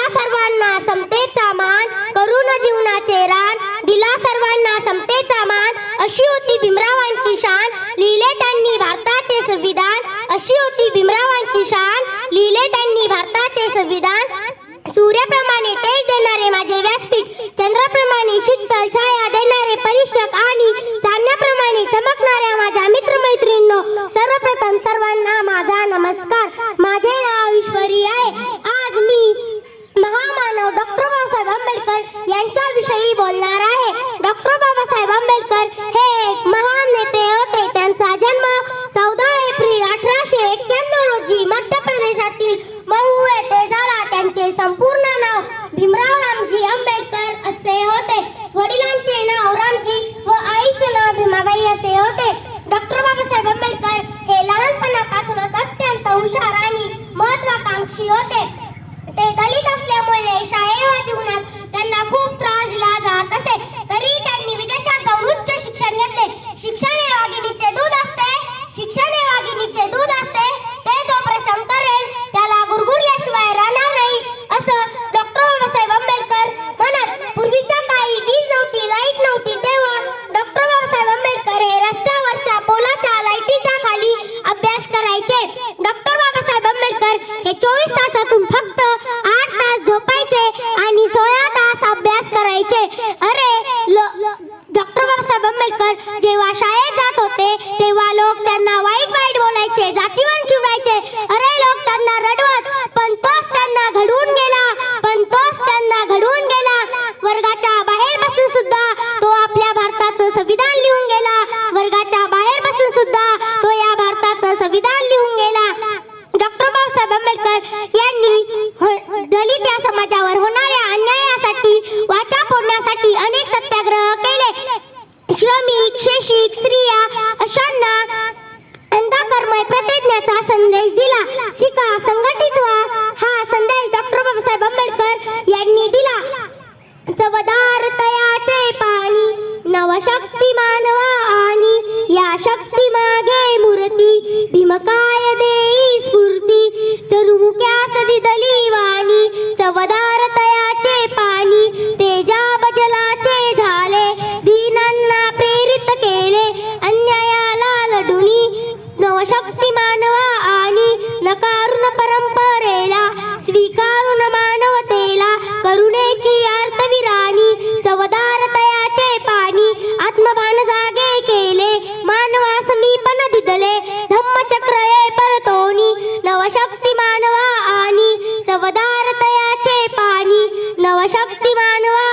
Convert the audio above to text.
सर्वांना समतेचा मान, करून जीवनाचे रान दिला सर्वांना समतेचा मान. अशी होती भीमरावांची शान, लिहिले त्यांनी भारताचे संविधान. अशी होती भीमरावांची शान, लिहिले त्यांनी भारताचे संविधान. सूर्याप्रमाणे तेज देणारे माझे व्यासपीठ, चंद्राप्रमाणे शीतल छाया देणारे परीक्षक आणि चांदण्याप्रमाणे चमकणाऱ्या माझ्या मित्रमैत्रिणींनो, सर्वप्रथम सर्वांना माझा नमस्कार. माझे नाव ईश्वरी आहे. आज मी महामानव डॉक्टर बाबासाहेब आंबेडकर यांच्याविषयी बोलणार आहे. डॉक्टर बाबासाहेब आंबेडकर हे एक महान नेते होते. त्यांचा जन्म 14 एप्रिल 1891 रोजी मध्य प्रदेशातील महू येथे झाला. त्यांचे संपूर्ण नाव भीमराव रामजी आंबेडकर असे होते. वडिलांचे नाव रामजी व आईचे नाव भीमाबाई असे होते. डॉक्टर बाबासाहेब आंबेडकर हे लहानपणापासूनच अत्यंत हुशार आणि महत्वाकांक्षी होते. ते दलित असल्यामुळे शाळेच्या जीवनात त्यांना खूप त्रास दिला जात असे. तरी त्यांनी विदेशात जाऊन उच्च शिक्षण घेतले. शिक्षण हे वाघिणीचे दूध असते, शिक्षण हे वाघिणीचे दूध असते. ते जो प्रश्न करेल त्याला गुरगुरल्याशिवाय राहणार नाही असं डॉक्टर बाबासाहेब आंबेडकर म्हणत. पूर्वीच्या काळी वीज नव्हती, लाईट नव्हती, तेव्हा डॉक्टर बाबासाहेब आंबेडकर हे रस्त्यावरच्या पोलाच्या लाईटीच्या खाली अभ्यास करायचे. डॉक्टर बाबासाहेब आंबेडकर हे 24 तासातून फक्त 8 तास झोपायचे आणि 16 तास अभ्यास करायचे. अरे डॉक्टर बाबासाहेब आंबेडकर जेव्हा शाळेत जात होते तेव्हा लोक त्यांना वाईट वाईट बोलायचे, जातीवाद चिडायचे. अरे लोक त्यांना रडवत, पण तोच त्यांना घडवून गेला, वर्गाच्या बाहेर बसून सुद्धा तो आपल्या भारताचं संविधान लिहून गेला. वर्गाच्या बाहेर बसून सुद्धा तो या भारताचं संविधान लिहून गेला. डॉक्टर बाबासाहेब आंबेडकर यांनी दलित या समाजावर होणाऱ्या अन्यायासाठी वाचा फोडण्यासाठी अनेक सत्याग्रह केले. श्रमिक, शेषिक, स्त्रिया अशांना अंधकर्मय प्रतिज्ञेचा संदेश दिला. शिका, संघटित व्हा हा संदेश डॉक्टर बाबासाहेब आंबेडकर यांनी दिला. चवदार तयाचे पाणी नवशक्ती मानवा आणि या शक्ती मागे मूर्ती भीमकाय देई स्फूर्ती चरुमुक्यास दिदली वाणी. चवदार तयाचे पाणी तेजा बजलाचे झाले, दीनांना प्रेरित केले अन्यायाला लढुनी. नवशक्ती मानवा आणि नकारून परंपरेला, स्वीकारून मानवतेला करुणेची आर्तविराणी. चवदार तयाचे पाणी आत्मभान जागे केले, मानवास मीपण दिदले धम्मचक्र ये परतोनी. नवशक्ती मानवा आणि चवदार तयाचे पाणी, नवशक्ती मानवा